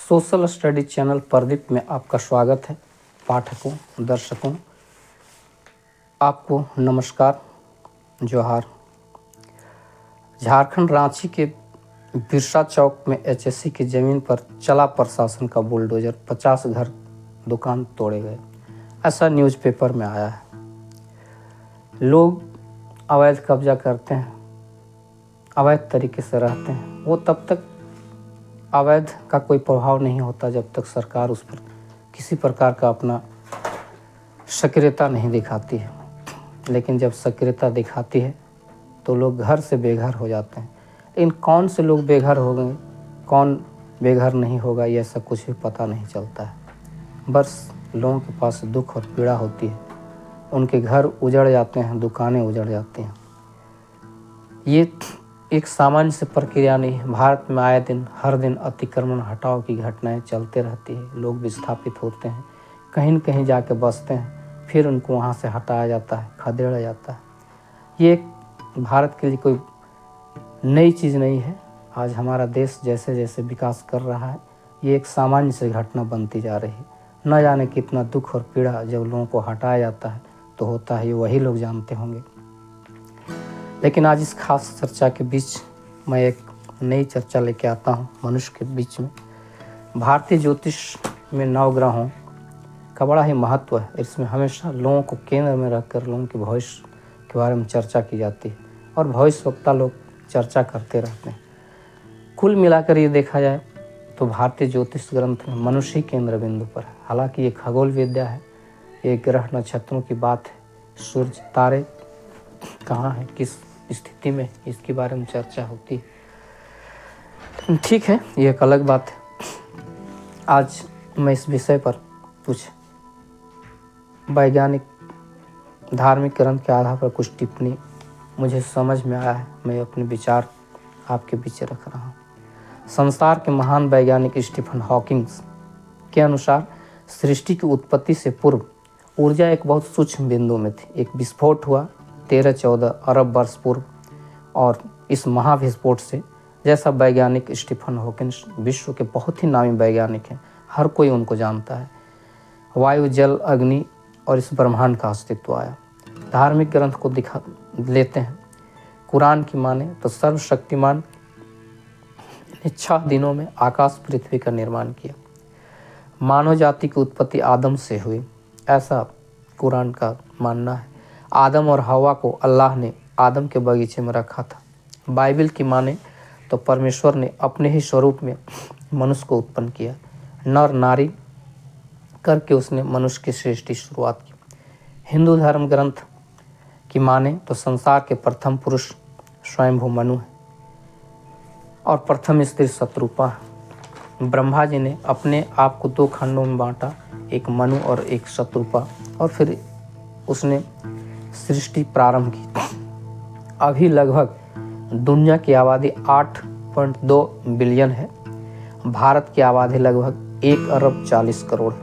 Social study channel Pradeep में आपका स्वागत है। पाठकों, दर्शकों, आपको नमस्कार, जोहार। झारखंड रांची के बिरसा चौक में एचएससी की ज़मीन पर चला प्रशासन का बुलडोजर, 50 घर दुकान तोड़े गए, ऐसा न्यूज़पेपर में आया है। लोग अवैध कब्जा करते हैं, अवैध तरीके से रहते हैं, वो तब तक अवैध का कोई प्रभाव नहीं होता जब तक सरकार उस पर किसी प्रकार का अपना सक्रियता नहीं दिखाती है। लेकिन जब सक्रियता दिखाती है तो लोग घर से बेघर हो जाते हैं। लेकिन कौन से लोग बेघर हो गए, कौन बेघर नहीं होगा, ये ऐसा कुछ भी पता नहीं चलता है। बस लोगों के पास दुख और पीड़ा होती है, उनके घर उजड़ जाते हैं, दुकानें उजड़ जाती हैं। ये एक सामान्य से प्रक्रिया नहीं है। भारत में आए दिन, हर दिन अतिक्रमण हटाओ की घटनाएं चलते रहती है। लोग विस्थापित होते हैं, कहीं न कहीं जाके बसते हैं, फिर उनको वहाँ से हटाया जाता है, खदेड़ा जाता है। ये एक भारत के लिए कोई नई चीज़ नहीं है। आज हमारा देश जैसे जैसे विकास कर रहा है, ये एक सामान्य से घटना बनती जा रही है। न जाने कितना दुख और पीड़ा जब लोगों को हटाया जाता है तो होता है, ये वही लोग जानते होंगे। लेकिन आज इस खास चर्चा के बीच मैं एक नई चर्चा लेके आता हूँ मनुष्य के बीच में। भारतीय ज्योतिष में नवग्रहों का बड़ा ही महत्व है। इसमें हमेशा लोगों को केंद्र में रखकर लोगों के भविष्य के बारे में चर्चा की जाती है और भविष्यवक्ता लोग चर्चा करते रहते हैं। कुल मिलाकर ये देखा जाए तो भारतीय ज्योतिष ग्रंथ में मनुष्य ही केंद्र बिंदु पर है। हालांकि ये खगोल विद्या है, ये ग्रह नक्षत्रों की बात है, सूर्य तारे कहाँ है, किस स्थिति में, इसके बारे में चर्चा होती है। ठीक है, ये एक अलग बात है। आज मैं इस विषय पर कुछ वैज्ञानिक धार्मिक ग्रंथ के आधार पर कुछ टिप्पणी मुझे समझ में आया है, मैं अपने विचार आपके बीच रख रहा हूँ। संसार के महान वैज्ञानिक स्टीफन हॉकिंग के अनुसार सृष्टि की उत्पत्ति से पूर्व ऊर्जा एक बहुत सूक्ष्म बिंदु में थी। एक विस्फोट हुआ 13-14 अरब वर्ष पूर्व, और इस महाविस्फोट से, जैसा वैज्ञानिक स्टीफन हॉकिंग विश्व के बहुत ही नामी वैज्ञानिक हैं, हर कोई उनको जानता है, वायु, जल, अग्नि और इस ब्रह्मांड का अस्तित्व आया। धार्मिक ग्रंथ को दिखा लेते हैं। कुरान की माने तो सर्वशक्तिमान ने 6 दिनों में आकाश पृथ्वी का निर्माण किया। मानव जाति की उत्पत्ति आदम से हुई, ऐसा कुरान का मानना है। आदम और हवा को अल्लाह ने आदम के बगीचे में रखा था। बाइबल की माने तो परमेश्वर ने अपने ही स्वरूप में मनुष्य को उत्पन्न किया। नर नारी करके उसने मनुष्य की सृष्टि शुरुआत की। हिंदू धर्म ग्रंथ की माने तो संसार के प्रथम पुरुष स्वयंभू मनु है और प्रथम स्त्री शत्रुपा है। ब्रह्मा जी ने अपने आप को 2 खंडों में बांटा, एक मनु और एक शत्रुपा, और फिर उसने सृष्टि प्रारंभ की। अभी लगभग दुनिया की आबादी 8.2 बिलियन है। भारत की आबादी लगभग 1 अरब 40 करोड़ है।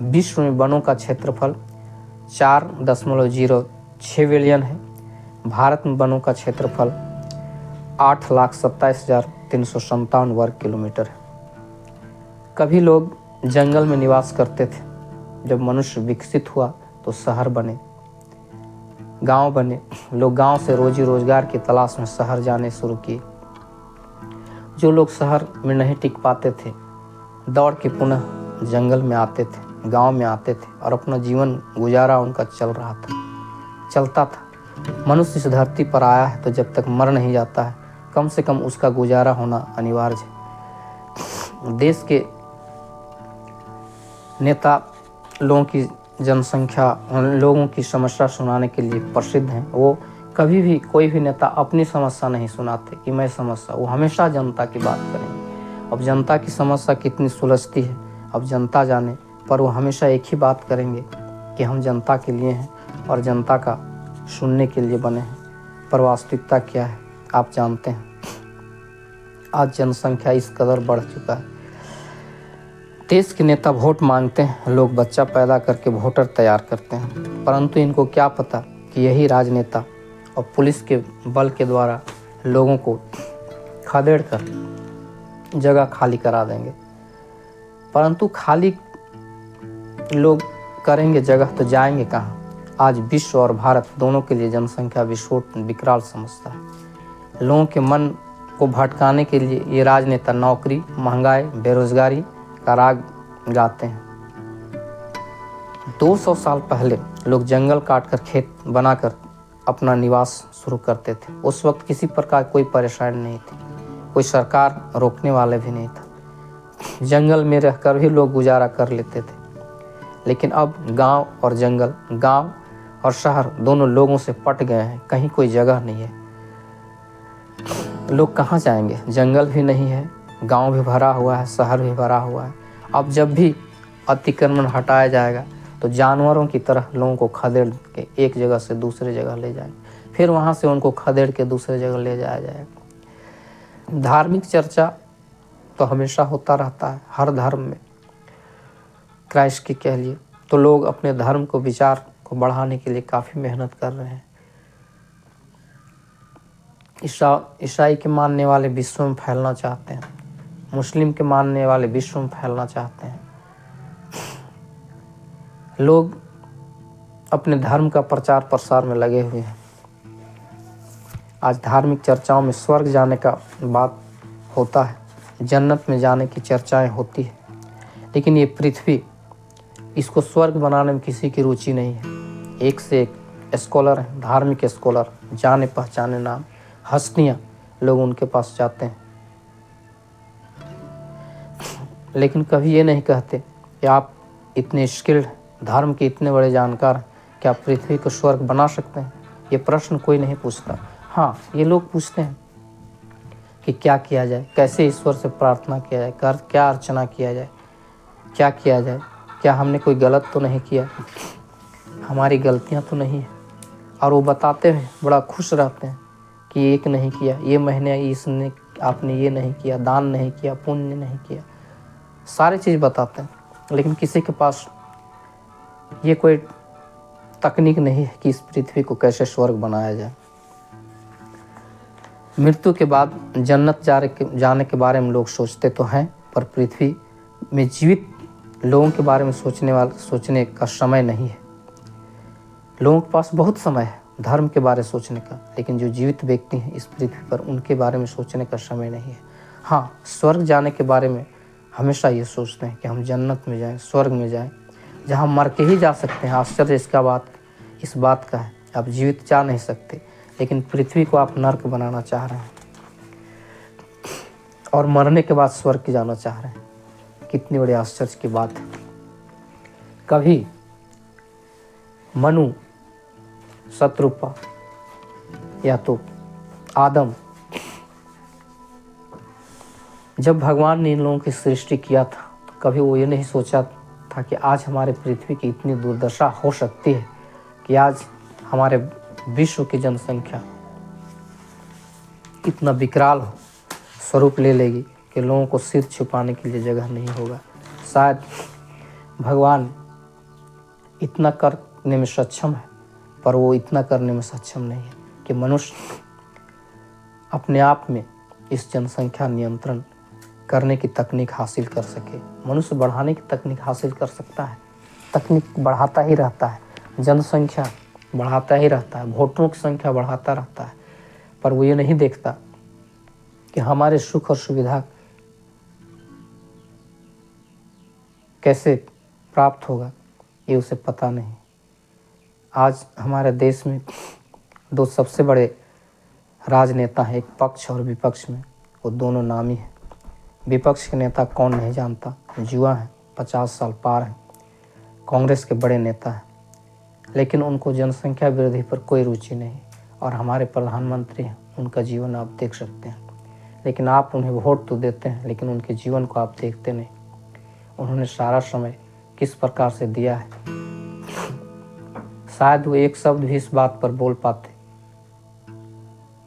विश्व में वनों का क्षेत्रफल 4.06 बिलियन है। भारत में वनों का क्षेत्रफल 8,27,357 वर्ग किलोमीटर है। कभी लोग जंगल में निवास करते थे। जब मनुष्य विकसित हुआ तो शहर बने, गांव बने। लोग गांव से रोजी रोजगार की तलाश में शहर जाने शुरू किए। जो लोग शहर में नहीं टिक पाते थे, दौड़ के पुनः जंगल में आते थे, गांव में आते थे, और अपना जीवन गुजारा उनका चलता था। मनुष्य इस धरती पर आया है तो जब तक मर नहीं जाता है, कम से कम उसका गुजारा होना अनिवार्य है। देश के नेता लोगों की जनसंख्या, लोगों की समस्या सुनाने के लिए प्रसिद्ध हैं। वो कभी भी, कोई भी नेता अपनी समस्या नहीं सुनाते कि मैं समस्या, वो हमेशा जनता की बात करेंगे। अब जनता की समस्या कितनी सुलझती है अब जनता जाने, पर वो हमेशा एक ही बात करेंगे कि हम जनता के लिए हैं और जनता का सुनने के लिए बने हैं। पर वास्तविकता क्या है आप जानते हैं। आज जनसंख्या इस कदर बढ़ चुका है। देश के नेता वोट मांगते हैं, लोग बच्चा पैदा करके वोटर तैयार करते हैं, परंतु इनको क्या पता कि यही राजनेता और पुलिस के बल के द्वारा लोगों को खदेड़ कर जगह खाली करा देंगे। परंतु खाली लोग करेंगे जगह तो जाएंगे कहाँ। आज विश्व और भारत दोनों के लिए जनसंख्या विस्फोट विकराल समस्या है। लोगों के मन को भटकाने के लिए ये राजनेता नौकरी, महंगाई, बेरोजगारी का राग गाते हैं। 200 साल पहले लोग जंगल काटकर खेत बनाकर अपना निवास शुरू करते थे। उस वक्त किसी प्रकार कोई परेशानी नहीं थी, कोई सरकार रोकने वाले भी नहीं था। जंगल में रहकर भी लोग गुजारा कर लेते थे। लेकिन अब गांव और जंगल, गांव और शहर दोनों लोगों से पट गए हैं। कहीं कोई जगह नहीं है, लोग कहाँ जाएंगे। जंगल भी नहीं है, गांव भी भरा हुआ है, शहर भी भरा हुआ है। अब जब भी अतिक्रमण हटाया जाएगा तो जानवरों की तरह लोगों को खदेड़ के एक जगह से दूसरे जगह ले जाएंगे, फिर वहाँ से उनको खदेड़ के दूसरे जगह ले जाया जाएगा। धार्मिक चर्चा तो हमेशा होता रहता है हर धर्म में। क्राइस्ट की कह लिए तो लोग अपने धर्म को, विचार को बढ़ाने के लिए काफ़ी मेहनत कर रहे हैं। ईसाई के मानने वाले विश्व में फैलना चाहते हैं, मुस्लिम के मानने वाले विश्व में फैलना चाहते हैं। लोग अपने धर्म का प्रचार प्रसार में लगे हुए हैं। आज धार्मिक चर्चाओं में स्वर्ग जाने का बात होता है, जन्नत में जाने की चर्चाएं होती है, लेकिन ये पृथ्वी, इसको स्वर्ग बनाने में किसी की रुचि नहीं है। एक से एक स्कॉलर हैं, धार्मिक स्कॉलर, जाने पहचाने नाम, हस्तियाँ, लोग उनके पास जाते हैं, लेकिन कभी ये नहीं कहते कि आप इतने स्किल्ड, धर्म के इतने बड़े जानकार हैं, क्या आप पृथ्वी को स्वर्ग बना सकते हैं। ये प्रश्न कोई नहीं पूछता। हाँ, ये लोग पूछते हैं कि क्या किया जाए, कैसे ईश्वर से प्रार्थना किया जाए, क्या अर्चना किया जाए, क्या किया जाए, क्या हमने कोई गलत तो नहीं किया, हमारी गलतियाँ तो नहीं है। और वो बताते हैं, बड़ा खुश रहते हैं कि एक नहीं किया, ये महीने इसने आपने ये नहीं किया, दान नहीं किया, पुण्य नहीं किया, सारी चीज़ बताते हैं। लेकिन किसी के पास ये कोई तकनीक नहीं है कि इस पृथ्वी को कैसे स्वर्ग बनाया जाए। मृत्यु के बाद जन्नत जाने के बारे में लोग सोचते तो हैं, पर पृथ्वी में जीवित लोगों के बारे में सोचने का समय नहीं है। लोगों के पास बहुत समय है धर्म के बारे में सोचने का, लेकिन जो जीवित व्यक्ति हैं इस पृथ्वी पर, उनके बारे में सोचने का समय नहीं है। हाँ, स्वर्ग जाने के बारे में हमेशा ये सोचते हैं कि हम जन्नत में जाएं, स्वर्ग में जाएं, जहाँ मर के ही जा सकते हैं। आश्चर्य इस बात का है, आप जीवित जा नहीं सकते, लेकिन पृथ्वी को आप नर्क बनाना चाह रहे हैं और मरने के बाद स्वर्ग की जाना चाह रहे हैं। कितनी बड़ी आश्चर्य की बात है। कभी मनु, शत्रुपा या तो आदम, जब भगवान ने इन लोगों की सृष्टि किया था तो कभी वो ये नहीं सोचा था कि आज हमारे पृथ्वी की इतनी दुर्दशा हो सकती है कि आज हमारे विश्व की जनसंख्या इतना विकराल स्वरूप ले लेगी कि लोगों को सिर छुपाने के लिए जगह नहीं होगा। शायद भगवान इतना करने में सक्षम है, पर वो इतना करने में सक्षम नहीं है कि मनुष्य अपने आप में इस जनसंख्या नियंत्रण करने की तकनीक हासिल कर सके। मनुष्य बढ़ाने की तकनीक हासिल कर सकता है, तकनीक बढ़ाता ही रहता है, जनसंख्या बढ़ाता ही रहता है, वोटरों की संख्या बढ़ाता रहता है, पर वो ये नहीं देखता कि हमारे सुख और सुविधा कैसे प्राप्त होगा, ये उसे पता नहीं। आज हमारे देश में दो सबसे बड़े राजनेता हैं, एक पक्ष और विपक्ष में, वो दोनों नामी हैं। विपक्ष के नेता कौन नहीं जानता, युवा हैं, 50 साल पार हैं, कांग्रेस के बड़े नेता हैं, लेकिन उनको जनसंख्या वृद्धि पर कोई रुचि नहीं। और हमारे प्रधानमंत्री हैं, उनका जीवन आप देख सकते हैं, लेकिन आप उन्हें वोट तो देते हैं, लेकिन उनके जीवन को आप देखते नहीं। उन्होंने सारा समय किस प्रकार से दिया है, शायद वो एक शब्द भी इस बात पर बोल पाते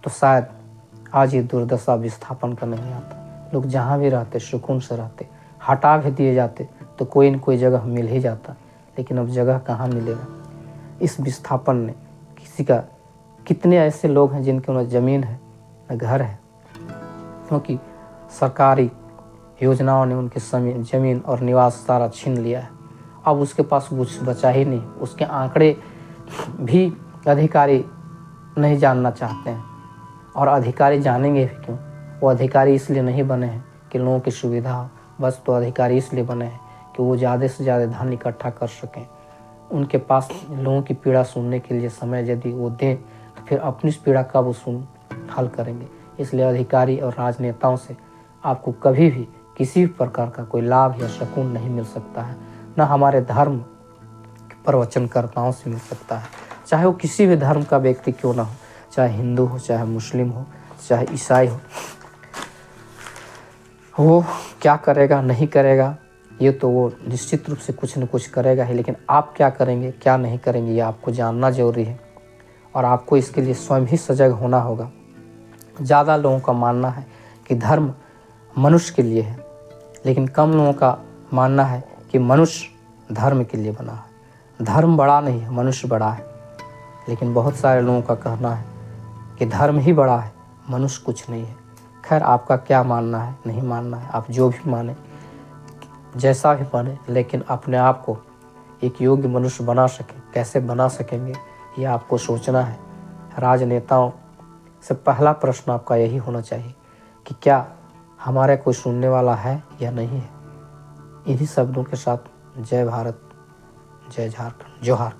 तो शायद आज ये दुर्दशा विस्थापन का नहीं आता। लोग जहाँ भी रहते सुकून से रहते, हटा भी दिए जाते तो कोई न कोई जगह मिल ही जाता, लेकिन अब जगह कहाँ मिलेगा। इस विस्थापन ने कितने ऐसे लोग हैं जिनके न ज़मीन है न घर है, क्योंकि सरकारी योजनाओं ने उनकी ज़मीन और निवास सारा छीन लिया है। अब उसके पास कुछ बचा ही नहीं। उसके आंकड़े भी अधिकारी नहीं जानना चाहते हैं, और अधिकारी जानेंगे भी क्यों? वो अधिकारी इसलिए नहीं बने हैं कि लोगों की सुविधा हो, बस तो अधिकारी इसलिए बने हैं कि वो ज़्यादा से ज़्यादा धन इकट्ठा कर सकें। उनके पास लोगों की पीड़ा सुनने के लिए समय यदि वो दें तो फिर अपनी पीड़ा कब वो हल करेंगे। इसलिए अधिकारी और राजनेताओं से आपको कभी भी किसी भी प्रकार का कोई लाभ या सुकून नहीं मिल सकता है, न हमारे धर्म प्रवचनकर्ताओं से मिल सकता है, चाहे वो किसी भी धर्म का व्यक्ति क्यों ना हो, चाहे हिंदू हो, चाहे मुस्लिम हो, चाहे ईसाई हो। वो क्या करेगा नहीं करेगा ये तो वो निश्चित रूप से कुछ न कुछ करेगा ही, लेकिन आप क्या करेंगे क्या नहीं करेंगे ये आपको जानना जरूरी है, और आपको इसके लिए स्वयं ही सजग होना होगा। ज़्यादा लोगों का मानना है कि धर्म मनुष्य के लिए है, लेकिन कम लोगों का मानना है कि मनुष्य धर्म के लिए बना है। धर्म बड़ा नहीं है, मनुष्य बड़ा है। लेकिन बहुत सारे लोगों का कहना है कि धर्म ही बड़ा है, मनुष्य कुछ नहीं है। खैर, आपका क्या मानना है नहीं मानना है, आप जो भी माने, जैसा भी माने, लेकिन अपने आप को एक योग्य मनुष्य बना सकें। कैसे बना सकेंगे ये आपको सोचना है। राजनेताओं से पहला प्रश्न आपका यही होना चाहिए कि क्या हमारे कोई सुनने वाला है या नहीं है। इन्हीं शब्दों के साथ जय भारत, जय झारखंड, जोहार।